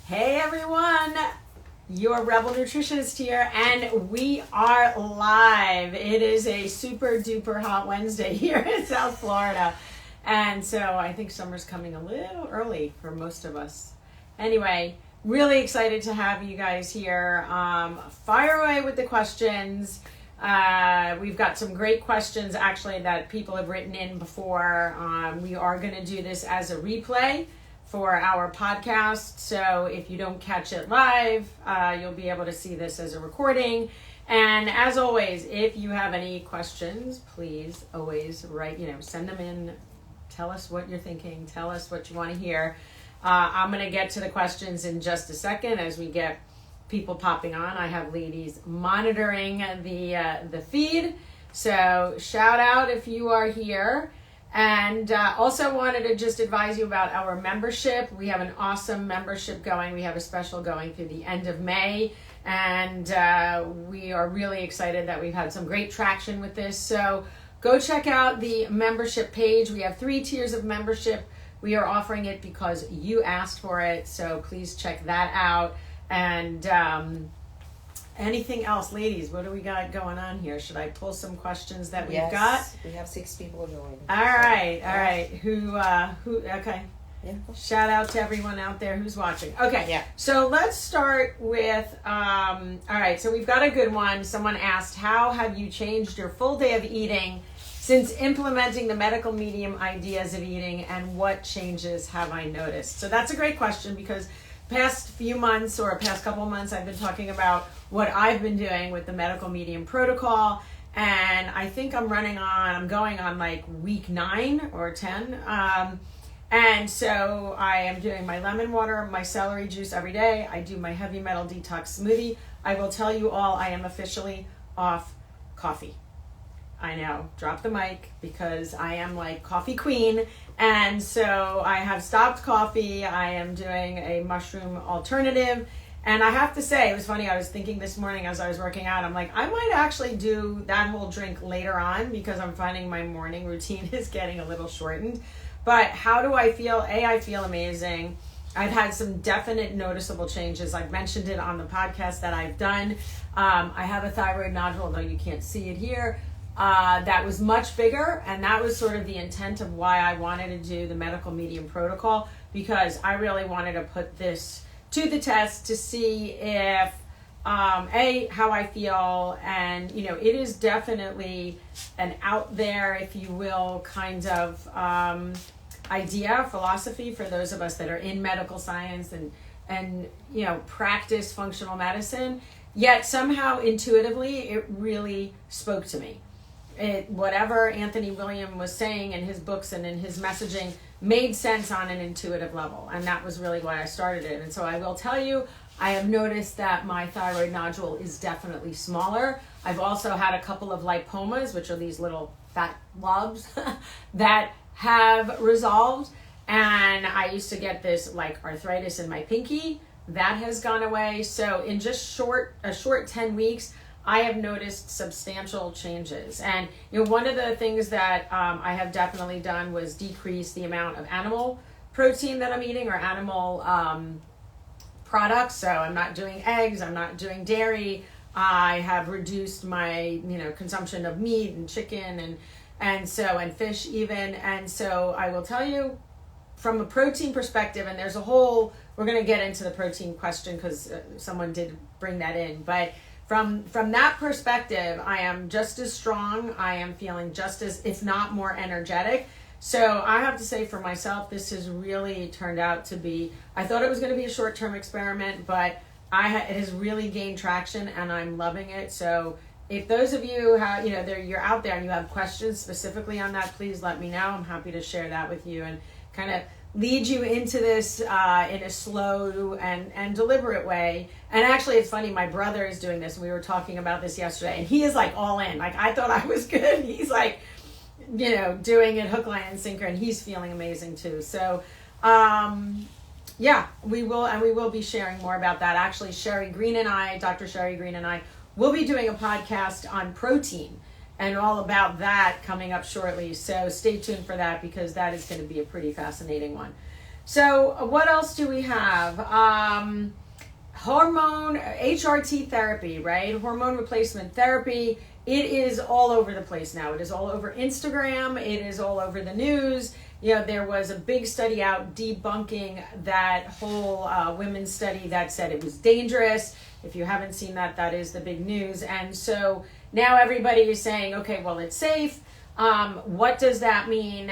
Hey everyone, your Rebel Nutritionist here, and we are live. It is a super duper hot Wednesday here in South Florida, and so I think summer's coming a little early for most of us. Anyway, really excited to have you guys here. Fire away with the questions. We've got some great questions actually that people have written in before. We are going to do this as a replay for our podcast, so if you don't catch it live, you'll be able to see this as a recording. And as always, if you have any questions, please always send them in. Tell us what you're thinking. Tell us what you want to hear. I'm going to get to the questions in just a second as we get people popping on. I have ladies monitoring the feed, so shout out if you are here. And also wanted to just advise you about our membership. We have an awesome membership going. We have a special going through the end of May, and we are really excited that we've had some great traction with this. So go check out the membership page. We have 3 tiers of membership. We are offering it because you asked for it, so please check that out. And anything else, ladies? What do we got going on here? Should I pull some questions that we've got? We have 6 people joining. All right. Who? Okay. Yeah. Shout out to everyone out there who's watching. Okay. Yeah. So let's start with. All right. So we've got a good one. Someone asked, "How have you changed your full day of eating since implementing the medical medium ideas of eating, and what changes have I noticed?" So that's a great question because past few months or past couple of months, I've been talking about what I've been doing with the medical medium protocol. And I think I'm going on like week 9 or 10. And so I am doing my lemon water, my celery juice every day. I do my heavy metal detox smoothie. I will tell you all, I am officially off coffee. I know, drop the mic because I am like coffee queen. And so I have stopped coffee. I am doing a mushroom alternative. And I have to say, it was funny, I was thinking this morning as I was working out, I'm like, I might actually do that whole drink later on because I'm finding my morning routine is getting a little shortened. But how do I feel? I feel amazing. I've had some definite noticeable changes. I've mentioned it on the podcast that I've done. I have a thyroid nodule, though you can't see it here. That was much bigger, and that was sort of the intent of why I wanted to do the medical medium protocol, because I really wanted to put this to the test to see if how I feel. And it is definitely an out there, if you will, kind of philosophy for those of us that are in medical science and practice functional medicine, yet somehow intuitively it really spoke to me. Whatever Anthony William was saying in his books and in his messaging made sense on an intuitive level, and that was really why I started it. And so I will tell you, I have noticed that my thyroid nodule is definitely smaller. I've also had a couple of lipomas, which are these little fat blobs that have resolved, and I used to get this like arthritis in my pinky. That has gone away. So in just a short 10 weeks, I have noticed substantial changes. And one of the things that I have definitely done was decrease the amount of animal protein that I'm eating, or animal products. So I'm not doing eggs, I'm not doing dairy. I have reduced my consumption of meat and chicken and fish even. And so I will tell you, from a protein perspective, and we're going to get into the protein question because someone did bring that in, but From that perspective, I am just as strong. I am feeling just as, if not more energetic. So I have to say for myself, this has really turned out to be, I thought it was going to be a short-term experiment, but it has really gained traction and I'm loving it. So if those of you you're out there and you have questions specifically on that, please let me know. I'm happy to share that with you and kind of lead you into this in a slow and deliberate way. And actually, it's funny, my brother is doing this. We were talking about this yesterday, and he is like all in. Like, I thought I was good. He's like, doing it hook, line, and sinker, and he's feeling amazing too. So, we will be sharing more about that. Actually, Dr. Sherry Green and I will be doing a podcast on protein and all about that coming up shortly. So stay tuned for that because that is going to be a pretty fascinating one. So what else do we have? Hormone, HRT therapy, right? Hormone replacement therapy. It is all over the place now. It is all over Instagram. It is all over the news. There was a big study out debunking that whole women's study that said it was dangerous. If you haven't seen that, that is the big news. And so now everybody is saying, okay, well, it's safe. What does that mean?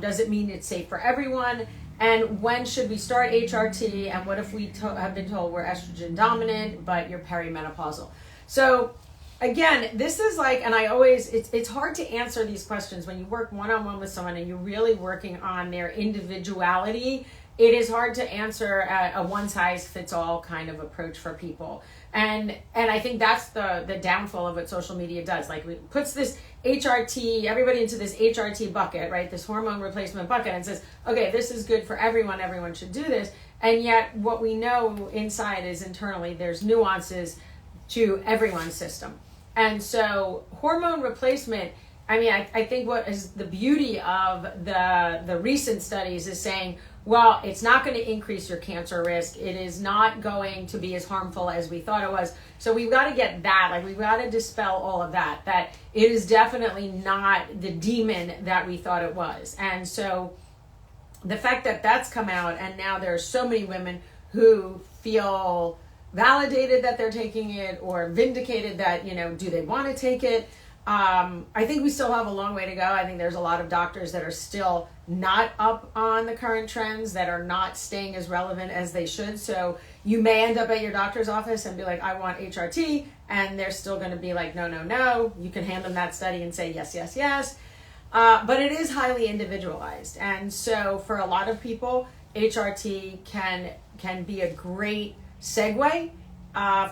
Does it mean it's safe for everyone? And when should we start HRT? And what if we have been told we're estrogen dominant, but you're perimenopausal? So again, this is like, and I always, it's hard to answer these questions when you work one-on-one with someone and you're really working on their individuality. It is hard to answer a one-size-fits-all kind of approach for people. And I think that's the downfall of what social media does. Like, it puts this HRT, everybody into this HRT bucket, right? This hormone replacement bucket, and says, okay, this is good for everyone. Everyone should do this. And yet what we know inside is internally there's nuances to everyone's system. And so hormone replacement, I mean, I think what is the beauty of the recent studies is saying, well, it's not going to increase your cancer risk. It is not going to be as harmful as we thought it was. So we've got to get that, like we've got to dispel all of that it is definitely not the demon that we thought it was. And so the fact that that's come out, and now there are so many women who feel validated that they're taking it, or vindicated that, do they want to take it? I think we still have a long way to go. I think there's a lot of doctors that are still not up on the current trends, that are not staying as relevant as they should. So you may end up at your doctor's office and be like, I want HRT. And they're still going to be like, no, no, no. You can hand them that study and say, yes, yes, yes. But it is highly individualized. And so for a lot of people, HRT can be a great segue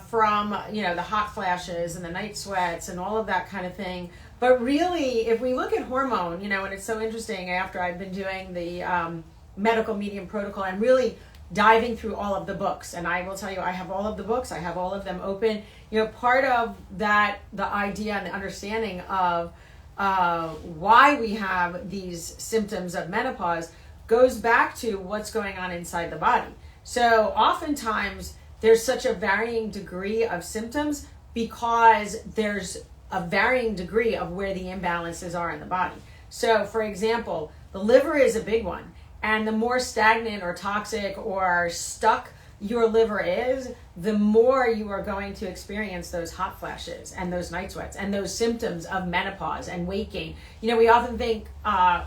from the hot flashes and the night sweats and all of that kind of thing. But really, if we look at hormone, and it's so interesting, after I've been doing the medical medium protocol, I'm really diving through all of the books. And I will tell you, I have all of the books. I have all of them open. Part of that, the idea and the understanding of why we have these symptoms of menopause goes back to what's going on inside the body. So oftentimes, there's such a varying degree of symptoms because there's a varying degree of where the imbalances are in the body. So, for example, the liver is a big one. And the more stagnant or toxic or stuck your liver is, the more you are going to experience those hot flashes and those night sweats and those symptoms of menopause and weight gain. We often think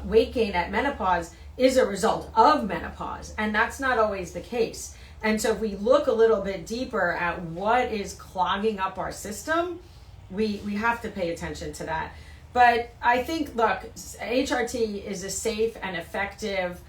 weight gain at menopause is a result of menopause, and that's not always the case. And so if we look a little bit deeper at what is clogging up our system, we have to pay attention to that. But I think, look, HRT is a safe and effective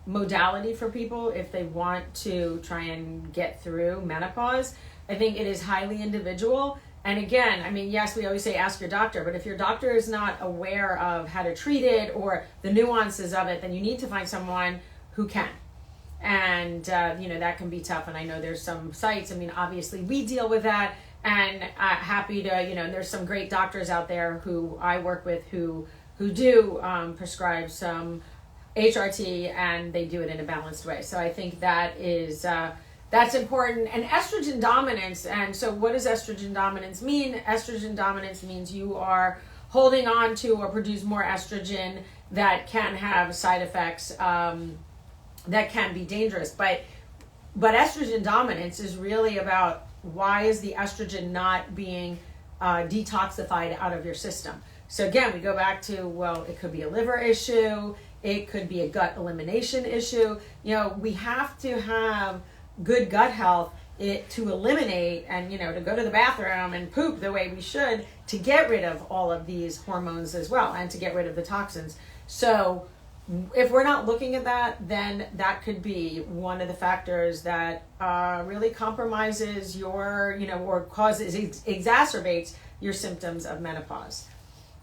modality for people if they want to try and get through menopause. I think it is highly individual. And again, I mean, yes, we always say ask your doctor, but if your doctor is not aware of how to treat it or the nuances of it, then you need to find someone who can. And, that can be tough. And I know there's some sites, I mean, obviously we deal with that, and happy to, there's some great doctors out there who I work with who do prescribe some HRT, and they do it in a balanced way. So I think that is, that's important. And estrogen dominance. And so what does estrogen dominance mean? Estrogen dominance means you are holding on to or produce more estrogen that can have side effects, that can be dangerous. But estrogen dominance is really about, why is the estrogen not being detoxified out of your system? So again, we go back to, well, it could be a liver issue. It could be a gut elimination issue. We have to have good gut health to eliminate and, to go to the bathroom and poop the way we should, to get rid of all of these hormones as well, and to get rid of the toxins. So if we're not looking at that, then that could be one of the factors that really compromises your, or exacerbates your symptoms of menopause.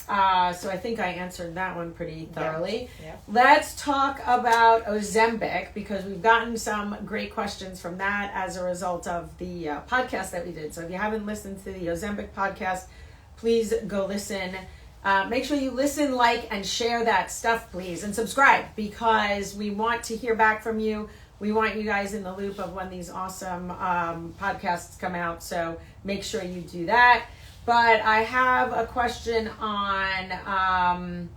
So I think I answered that one pretty thoroughly. Yeah. Let's talk about Ozempic, because we've gotten some great questions from that as a result of the podcast that we did. So if you haven't listened to the Ozempic podcast, please go listen. Make sure you listen, like, and share that stuff, please, and subscribe, because we want to hear back from you. We want you guys in the loop of when these awesome podcasts come out, so make sure you do that. But I have a question on,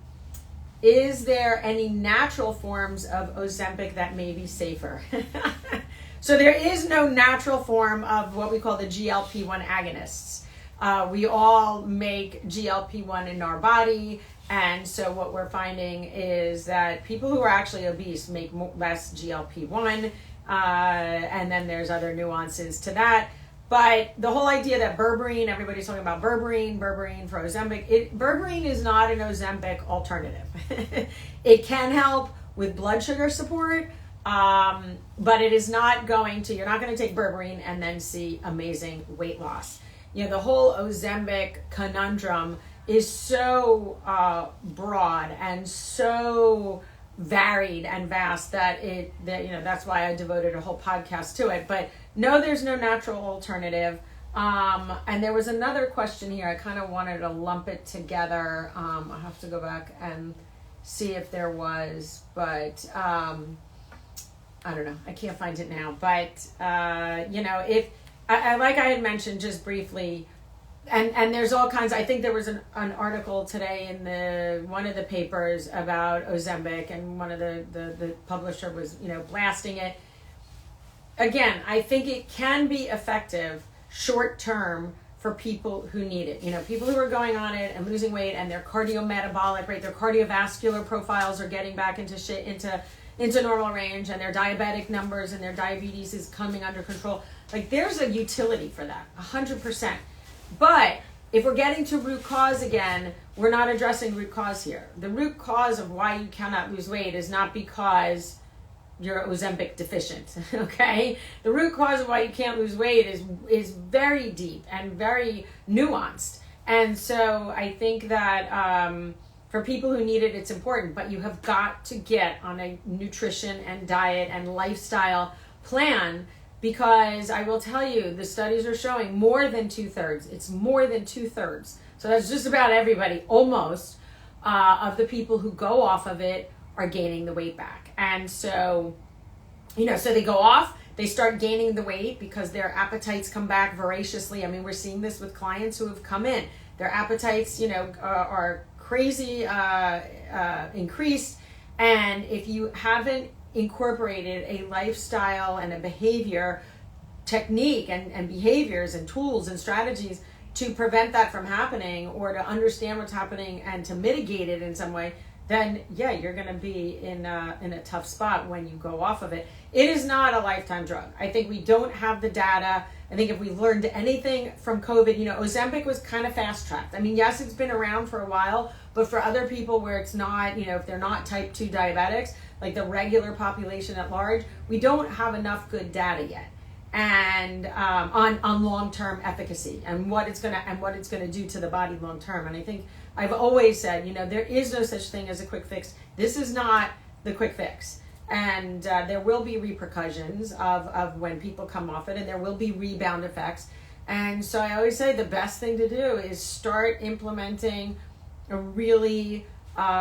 is there any natural forms of Ozempic that may be safer? So there is no natural form of what we call the GLP-1 agonists. We all make GLP-1 in our body, and so what we're finding is that people who are actually obese make less GLP-1, and then there's other nuances to that. But the whole idea that berberine, everybody's talking about berberine for Ozempic. Berberine is not an Ozempic alternative. It can help with blood sugar support, but it is not going to, you're not going to take berberine and then see amazing weight loss. You know, the whole Ozempic conundrum is so broad and so varied and vast that that's why I devoted a whole podcast to it. But no, there's no natural alternative. And there was another question here. I kind of wanted to lump it together. I'll have to go back and see if there was, but I don't know. I can't find it now. But if like I had mentioned just briefly, and there's all kinds. I think there was an article today in one of the papers about Ozempic, and one of the publisher was blasting it. Again, I think it can be effective short term for people who need it. People who are going on it and losing weight, and their cardiometabolic, right, their cardiovascular profiles are getting back into normal range, and their diabetic numbers and their diabetes is coming under control. Like, there's a utility for that, 100%. But if we're getting to root cause again, we're not addressing root cause here. The root cause of why you cannot lose weight is not because you're Ozempic deficient, okay? The root cause of why you can't lose weight is very deep and very nuanced. And so I think that for people who need it, it's important, but you have got to get on a nutrition and diet and lifestyle plan, because I will tell you, the studies are showing more than 2/3. It's more than 2/3. So that's just about everybody, almost, of the people who go off of it are gaining the weight back. And so, so they go off, they start gaining the weight because their appetites come back voraciously. I mean, we're seeing this with clients who have come in. Their appetites, are crazy increased. And if you haven't incorporated a lifestyle and a behavior technique and behaviors and tools and strategies to prevent that from happening, or to understand what's happening and to mitigate it in some way, then yeah, you're going to be in a tough spot when you go off of it. It is not a lifetime drug. I think we don't have the data. I think if we learned anything from COVID, Ozempic was kind of fast tracked. I mean, yes, it's been around for a while, but for other people where it's not, if they're not type 2 diabetics, like the regular population at large, we don't have enough good data yet, and on long-term efficacy and what it's gonna do to the body long-term. And I think I've always said, there is no such thing as a quick fix. This is not the quick fix. And there will be repercussions of when people come off it, and there will be rebound effects. And so I always say the best thing to do is start implementing a really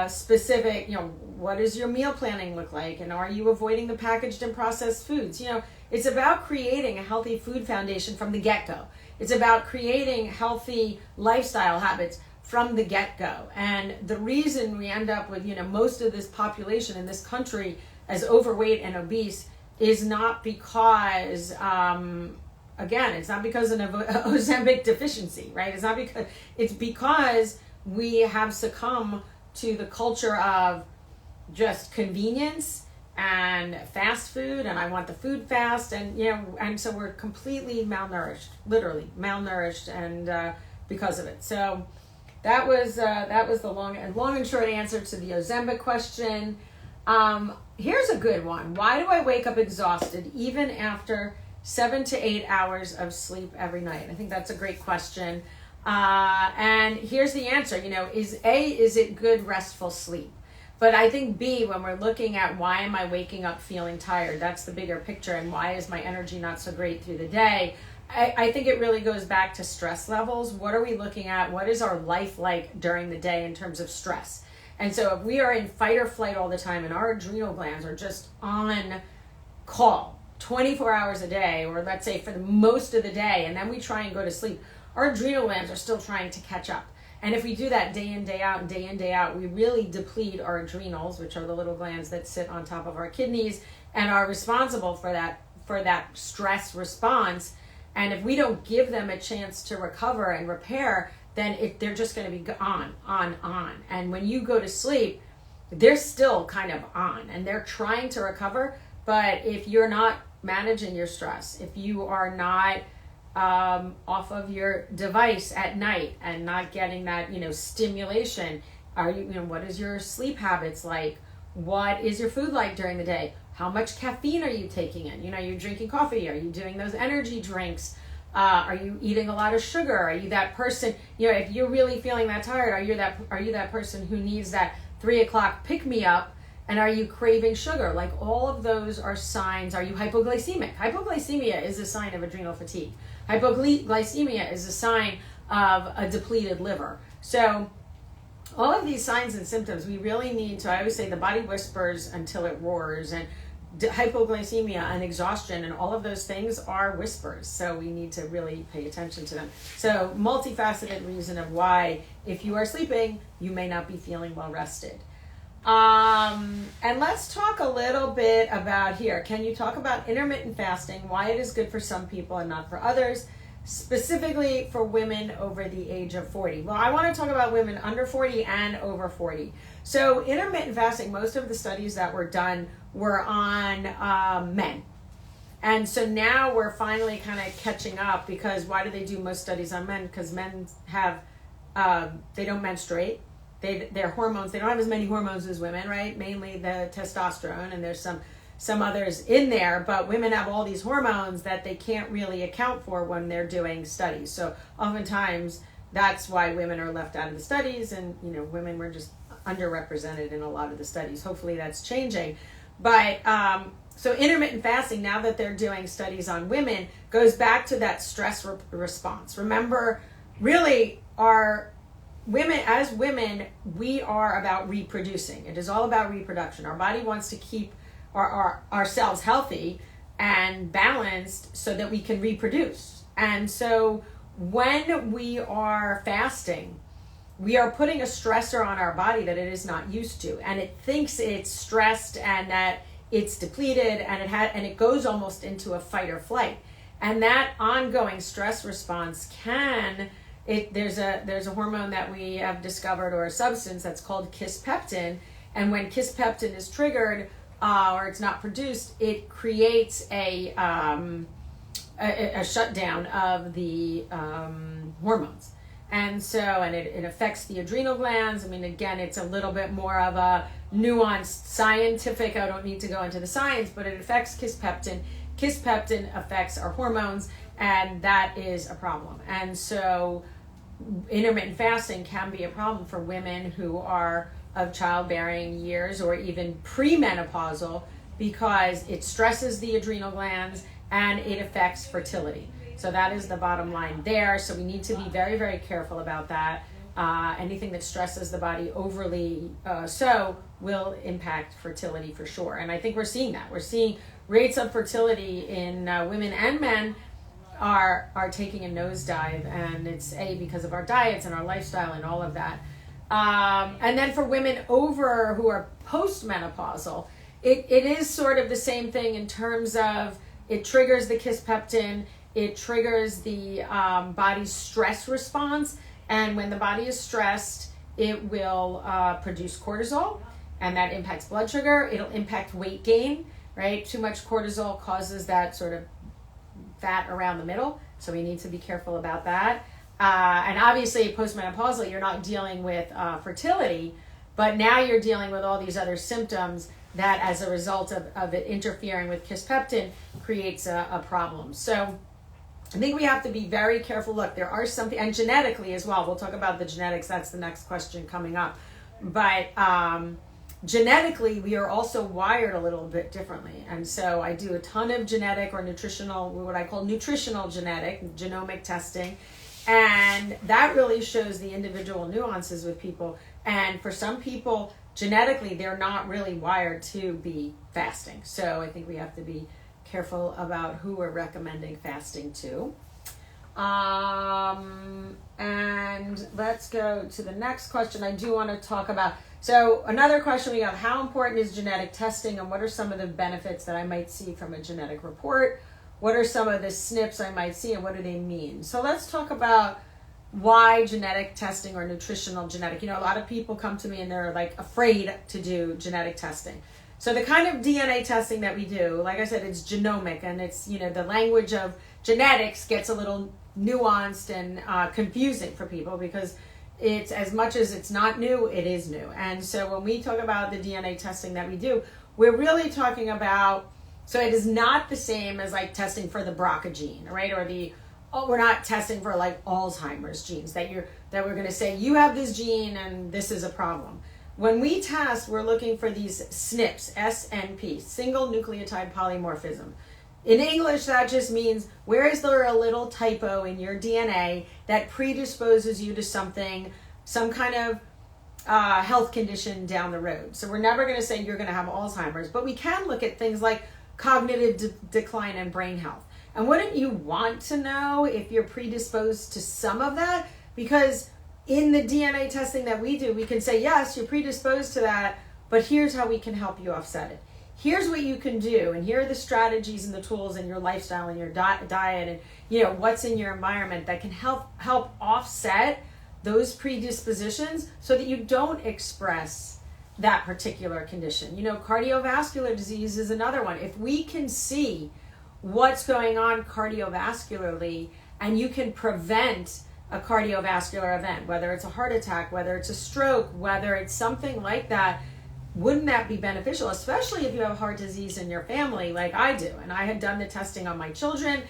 specific, what does your meal planning look like? And are you avoiding the packaged and processed foods? It's about creating a healthy food foundation from the get-go. It's about creating healthy lifestyle habits from the get-go. And the reason we end up with, most of this population in this country as overweight and obese is not because, again, it's not because of Ozempic deficiency, right? It's because we have succumbed to the culture of just convenience and fast food, and I want the food fast, and and so we're completely malnourished, literally malnourished, and because of it. So that was the long and short answer to the Ozempic question. Here's a good one. Why do I wake up exhausted even after 7 to 8 hours of sleep every night? I think that's a great question. And here's the answer. Is it good restful sleep? But I think B, when we're looking at why am I waking up feeling tired, that's the bigger picture, and why is my energy not so great through the day? I think it really goes back to stress levels. What are we looking at? What is our life like during the day in terms of stress? And so if we are in fight or flight all the time and our adrenal glands are just on call 24 hours a day, or let's say for the most of the day, and then we try and go to sleep, our adrenal glands are still trying to catch up. And if we do that day in, day out, and day in, day out, we really deplete our adrenals, which are the little glands that sit on top of our kidneys and are responsible for that stress response. And if we don't give them a chance to recover and repair, then they're just going to be on. And when you go to sleep, they're still kind of on, and they're trying to recover. But if you're not managing your stress, if you are not off of your device at night and not getting that, stimulation, what is your sleep habits like? What is your food like during the day? How much caffeine are you taking in? Are you drinking coffee? Are you doing those energy drinks? Are you eating a lot of sugar? Are you that person, if you're really feeling that tired, are you that person who needs that 3:00 pick me up? And are you craving sugar? Like, all of those are signs. Are you hypoglycemic? Hypoglycemia is a sign of adrenal fatigue. Hypoglycemia is a sign of a depleted liver. So all of these signs and symptoms, we really need to, I always say the body whispers until it roars, and hypoglycemia and exhaustion and all of those things are whispers. So we need to really pay attention to them. So multifaceted reason of why, if you are sleeping, you may not be feeling well rested. And let's talk a little bit about here. Can you talk about intermittent fasting, why it is good for some people and not for others, specifically for women over the age of 40? Well, I want to talk about women under 40 and over 40. So intermittent fasting, most of the studies that were done were on men. And so now we're finally kind of catching up, because why do they do most studies on men? Because men have, they don't menstruate. Their hormones, they don't have as many hormones as women, right? Mainly the testosterone, and there's some others in there, but women have all these hormones that they can't really account for when they're doing studies. So oftentimes that's why women are left out of the studies, and women were just underrepresented in a lot of the studies. Hopefully that's changing. But so intermittent fasting, now that they're doing studies on women, goes back to that stress response. Remember, really, as women, we are about reproducing. It is all about reproduction. Our body wants to keep ourselves healthy and balanced so that we can reproduce. And so when we are fasting, we are putting a stressor on our body that it is not used to, and it thinks it's stressed and that it's depleted, and it goes almost into a fight or flight. And that ongoing stress response there's a hormone that we have discovered, or a substance that's called kisspeptin, and when kisspeptin is triggered or it's not produced, it creates a shutdown of the hormones. And so, and it affects the adrenal glands. I mean, again, it's a little bit more of a nuanced scientific, I don't need to go into the science, but it affects kisspeptin. Kisspeptin affects our hormones, and that is a problem. And so intermittent fasting can be a problem for women who are of childbearing years or even premenopausal, because it stresses the adrenal glands and it affects fertility. So that is the bottom line there. So we need to be very, very careful about that. Anything that stresses the body overly will impact fertility for sure. And I think we're seeing that. We're seeing rates of fertility in women and men are taking a nosedive, and it's because of our diets and our lifestyle and all of that. And then for women over who are postmenopausal, it is sort of the same thing in terms of it triggers the kisspeptin, it triggers the body's stress response, and when the body is stressed, it will produce cortisol, and that impacts blood sugar. It'll impact weight gain, right? Too much cortisol causes that sort of fat around the middle, so we need to be careful about that. And obviously postmenopausal, you're not dealing with fertility, but now you're dealing with all these other symptoms that as a result of it interfering with kisspeptin creates a problem. So I think we have to be very careful. Look, there are something, and genetically as well, we'll talk about the genetics, that's the next question coming up. But genetically, we are also wired a little bit differently. And so I do a ton of genetic or nutritional, what I call nutritional genomic testing. And that really shows the individual nuances with people. And for some people, genetically, they're not really wired to be fasting. So I think we have to be careful about who we're recommending fasting to. And let's go to the next question. I do want to talk about, so another question we have, how important is genetic testing and what are some of the benefits that I might see from a genetic report? What are some of the SNPs I might see and what do they mean? So let's talk about why genetic testing or nutritional genetic. You know, a lot of people come to me and they're like afraid to do genetic testing. So the kind of DNA testing that we do, like I said, it's genomic, and it's, you know, the language of genetics gets a little nuanced and confusing for people because it's, as much as it's not new, it is new. And so when we talk about the DNA testing that we do, we're really talking about, so it is not the same as like testing for the BRCA gene, right? Or we're not testing for like Alzheimer's genes that we're going to say you have this gene and this is a problem. When we test, we're looking for these SNPs, SNP, single nucleotide polymorphism. In English, that just means where is there a little typo in your DNA that predisposes you to something, some kind of health condition down the road. So we're never going to say you're going to have Alzheimer's, but we can look at things like cognitive decline and brain health. And wouldn't you want to know if you're predisposed to some of that? Because in the DNA testing that we do, we can say, yes, you're predisposed to that, but here's how we can help you offset it. Here's what you can do, and here are the strategies and the tools and your lifestyle and your diet and, you know, what's in your environment that can help offset those predispositions so that you don't express that particular condition. You know, cardiovascular disease is another one. If we can see what's going on cardiovascularly and you can prevent a cardiovascular event, whether it's a heart attack, whether it's a stroke, whether it's something like that, wouldn't that be beneficial, especially if you have heart disease in your family like I do? And I had done the testing on my children,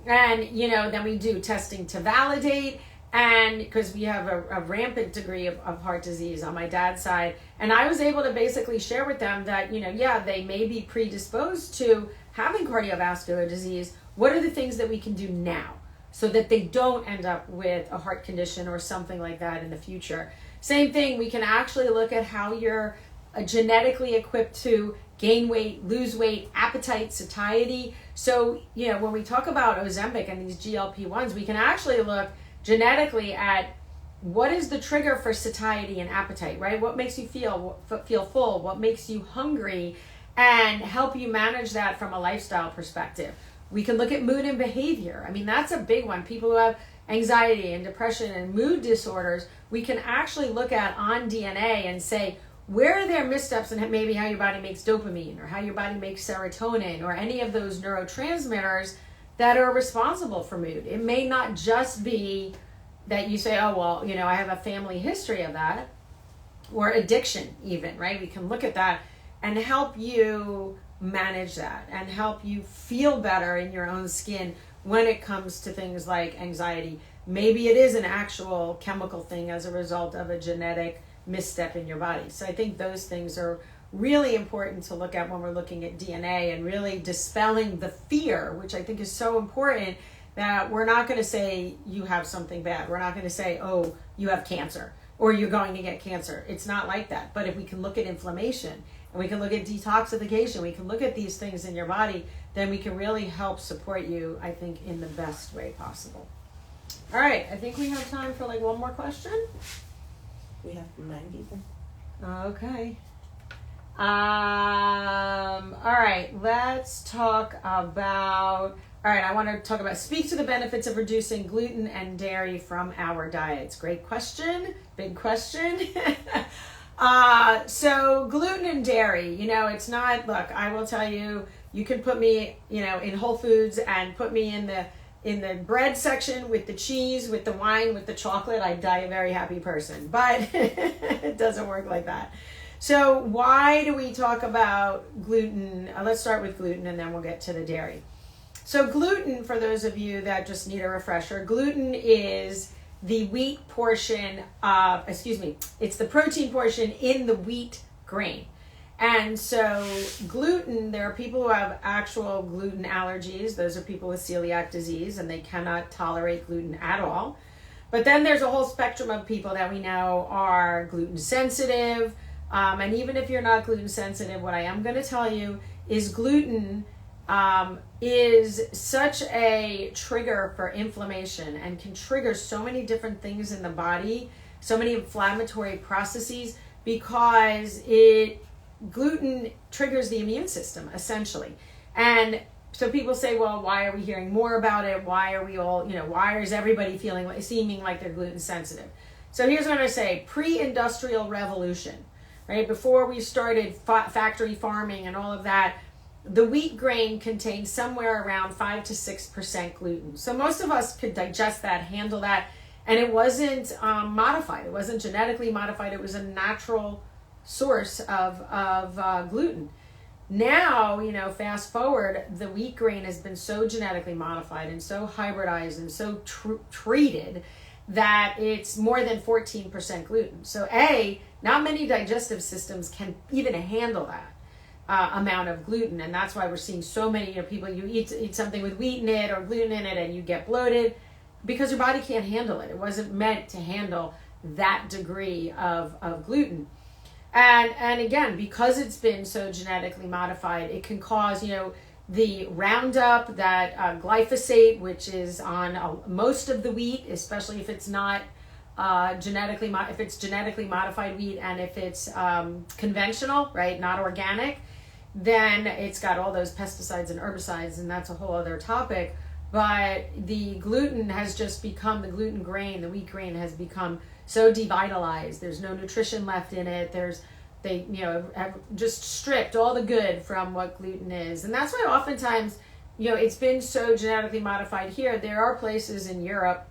and, you know, then we do testing to validate, and because we have a rampant degree of heart disease on my dad's side, and I was able to basically share with them that, you know, yeah, they may be predisposed to having cardiovascular disease. What are the things that we can do now so that they don't end up with a heart condition or something like that in the future? Same thing, we can actually look at how you're genetically equipped to gain weight, lose weight, appetite, satiety. So, you know, when we talk about Ozempic and these GLP-1s, we can actually look genetically at what is the trigger for satiety and appetite, right? What makes you feel full? What makes you hungry? And help you manage that from a lifestyle perspective. We can look at mood and behavior. I mean, that's a big one. People who have anxiety and depression and mood disorders, we can actually look at on DNA and say, where are there missteps in maybe how your body makes dopamine or how your body makes serotonin or any of those neurotransmitters that are responsible for mood? It may not just be that you say, oh, well, you know, I have a family history of that, or addiction even, right? We can look at that and help you manage that and help you feel better in your own skin when it comes to things like anxiety. Maybe it is an actual chemical thing as a result of a genetic misstep in your body. So I think those things are really important to look at when we're looking at DNA and really dispelling the fear, which I think is so important, that we're not going to say you have something bad. We're not going to say, oh, you have cancer or you're going to get cancer. It's not like that. But if we can look at inflammation and we can look at detoxification, we can look at these things in your body, then we can really help support you, I think, in the best way possible. All right, I think we have time for like one more question. We have 9 people. Okay. All right, let's talk about, I want to talk about, speak to the benefits of reducing gluten and dairy from our diets. Great question, big question. So gluten and dairy, you know, it's not, look, I will tell you, you can put me, you know, in Whole Foods and put me in the bread section with the cheese, with the wine, with the chocolate. I'd die a very happy person, but it doesn't work like that. So why do we talk about gluten? Let's start with gluten and then we'll get to the dairy. So gluten, for those of you that just need a refresher, gluten is the wheat portion of, it's the protein portion in the wheat grain. And so gluten, there are people who have actual gluten allergies. Those are people with celiac disease, and they cannot tolerate gluten at all. But then there's a whole spectrum of people that we know are gluten sensitive. And even if you're not gluten sensitive, what I am going to tell you is gluten is such a trigger for inflammation and can trigger so many different things in the body, so many inflammatory processes, because gluten triggers the immune system, essentially. And so people say, well, why are we hearing more about it? Why are we all, why is everybody seeming like they're gluten sensitive? So here's what I say. Pre-industrial revolution, right? Before we started factory farming and all of that, the wheat grain contained somewhere around 5 to 6% gluten. So most of us could digest that, handle that, and it wasn't modified. It wasn't genetically modified. It was a natural source of gluten. Now, fast forward, the wheat grain has been so genetically modified and so hybridized and so treated that it's more than 14% gluten. So not many digestive systems can even handle that amount of gluten, and that's why we're seeing so many people, you eat something with wheat in it or gluten in it and you get bloated because your body can't handle it. It wasn't meant to handle that degree of gluten. And again, because it's been so genetically modified, it can cause, the Roundup, that glyphosate, which is on most of the wheat, especially if it's not genetically modified wheat, and if it's conventional, right, not organic, then it's got all those pesticides and herbicides, and that's a whole other topic. But the gluten has just become, the gluten grain, the wheat grain has become so devitalized. There's no nutrition left in it. They have just stripped all the good from what gluten is. And that's why oftentimes, it's been so genetically modified here. There are places in Europe,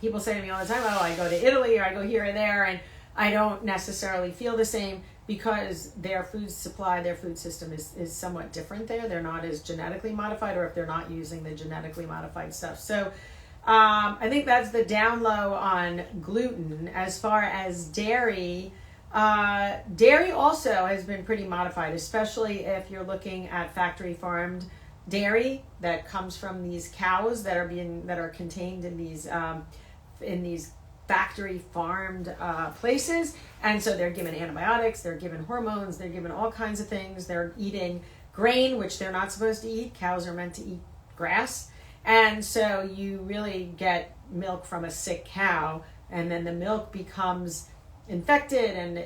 people say to me all the time, oh, I go to Italy or I go here or there, and I don't necessarily feel the same, because their food supply, their food system is somewhat different there. They're not as genetically modified, or if they're not using the genetically modified stuff. So I think that's the down low on gluten. As far as dairy, dairy also has been pretty modified, especially if you're looking at factory farmed dairy that comes from these cows that are contained in these factory farmed places. And so they're given antibiotics, they're given hormones, they're given all kinds of things. They're eating grain, which they're not supposed to eat. Cows are meant to eat grass. And so you really get milk from a sick cow, and then the milk becomes infected, and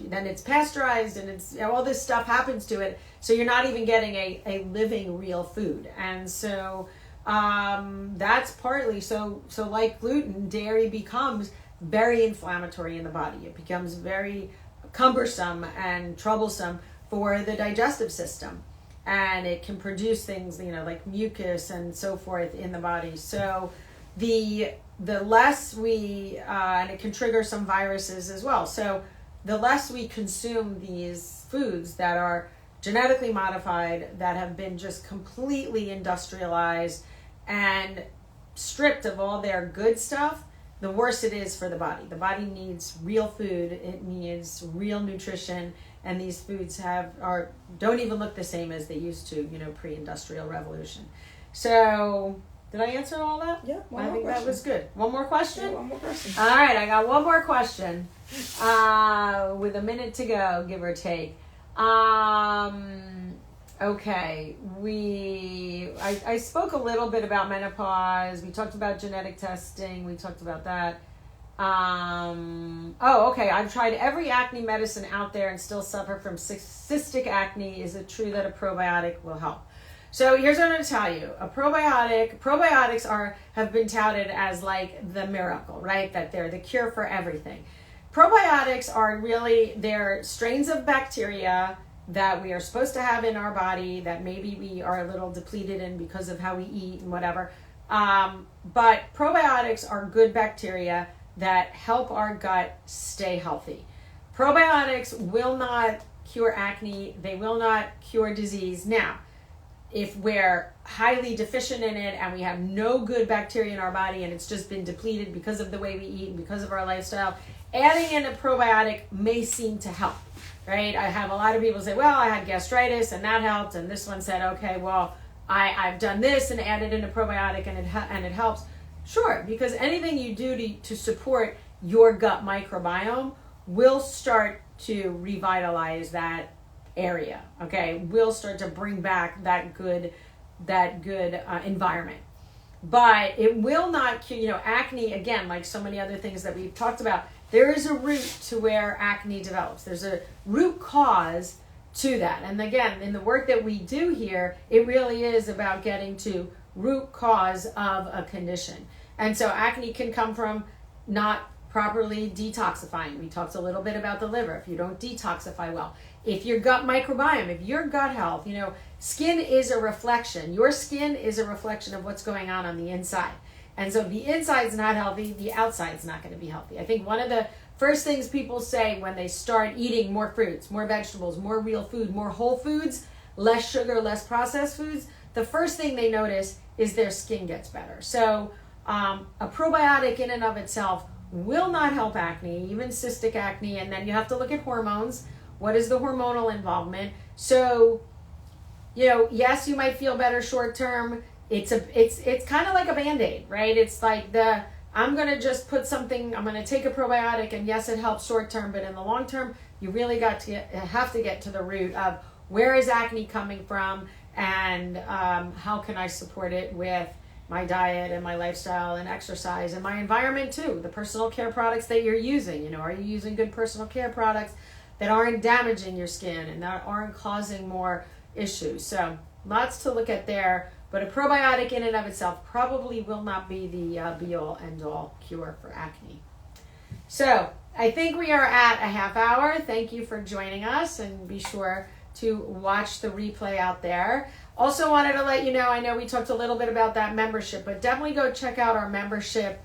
then it's pasteurized, and it's all this stuff happens to it. So you're not even getting a living real food. And so that's partly, so like gluten, dairy becomes very inflammatory in the body. It becomes very cumbersome and troublesome for the digestive system, and it can produce things, like mucus and so forth in the body. So the less we, and it can trigger some viruses as well. So the less we consume these foods that are genetically modified, that have been just completely industrialized and stripped of all their good stuff, the worse it is for the body. The body needs real food. It needs real nutrition. And these foods don't even look the same as they used to, pre-industrial revolution. So did I answer all that? Yeah. I think that was good. One more question? Yeah, one more question. All right, I got one more question with a minute to go, give or take. Okay, I spoke a little bit about menopause. We talked about genetic testing. We talked about that. Okay, I've tried every acne medicine out there and still suffer from cystic acne. Is it true that a probiotic will help? So here's what I'm going to tell you. Probiotics have been touted as like the miracle, right? That they're the cure for everything. Probiotics are really, they're strains of bacteria that we are supposed to have in our body that maybe we are a little depleted in because of how we eat and whatever. But probiotics are good bacteria that help our gut stay healthy. Probiotics will not cure acne. They will not cure disease. Now, if we're highly deficient in it and we have no good bacteria in our body and it's just been depleted because of the way we eat and because of our lifestyle, adding in a probiotic may seem to help. right? I have a lot of people say, well, I had gastritis and that helped, and this one said, okay, well, I've done this and added in a probiotic and it helps. Sure, because anything you do to support your gut microbiome will start to revitalize that area, okay? Will start to bring back that good environment. But it will not, acne, again, like so many other things that we've talked about, there is a root to where acne develops. There's a root cause to that. And again, in the work that we do here, it really is about getting to root cause of a condition. And so acne can come from not properly detoxifying. We talked a little bit about the liver. If you don't detoxify well, if your gut microbiome, if your gut health, skin is a reflection. Your skin is a reflection of what's going on the inside. And so if the inside's not healthy, the outside's not going to be healthy. I think one of the first things people say when they start eating more fruits, more vegetables, more real food, more whole foods, less sugar, less processed foods, the first thing they notice is their skin gets better. So a probiotic in and of itself will not help acne, even cystic acne. And then you have to look at hormones. What is the hormonal involvement? So, yes, you might feel better short term. It's kind of like a Band-Aid, right? It's like I'm going to just put something, I'm going to take a probiotic, and yes, it helps short term, but in the long term, you really have to get to the root of where is acne coming from, and how can I support it with my diet and my lifestyle and exercise and my environment too, the personal care products that you're using. Are you using good personal care products that aren't damaging your skin and that aren't causing more issues? So lots to look at there. But a probiotic in and of itself probably will not be the be-all, end-all cure for acne. So I think we are at a half hour. Thank you for joining us, and be sure to watch the replay out there. Also wanted to let you know, I know we talked a little bit about that membership, but definitely go check out our membership.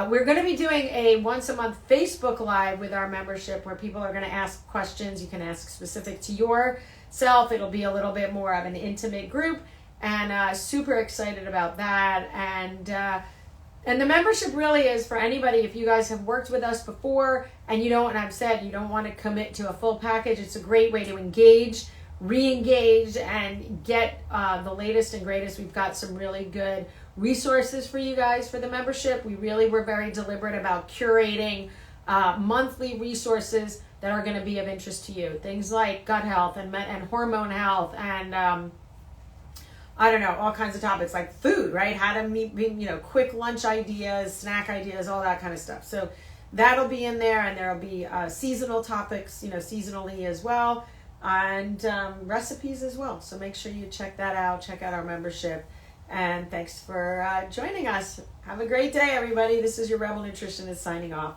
We're going to be doing a once a month Facebook Live with our membership where people are going to ask questions. You can ask specific to yourself. It'll be a little bit more of an intimate group. And super excited about that. And the membership really is for anybody. If you guys have worked with us before and you don't want to commit to a full package, it's a great way to engage, re-engage, and get the latest and greatest. We've got some really good resources for you guys for the membership. We really were very deliberate about curating monthly resources that are going to be of interest to you. Things like gut health and hormone health and all kinds of topics like food, right? How to meet, quick lunch ideas, snack ideas, all that kind of stuff. So that'll be in there, and there'll be seasonal topics, seasonally as well, and recipes as well. So make sure you check that out. Check out our membership. And thanks for joining us. Have a great day, everybody. This is your Rebel Nutritionist signing off.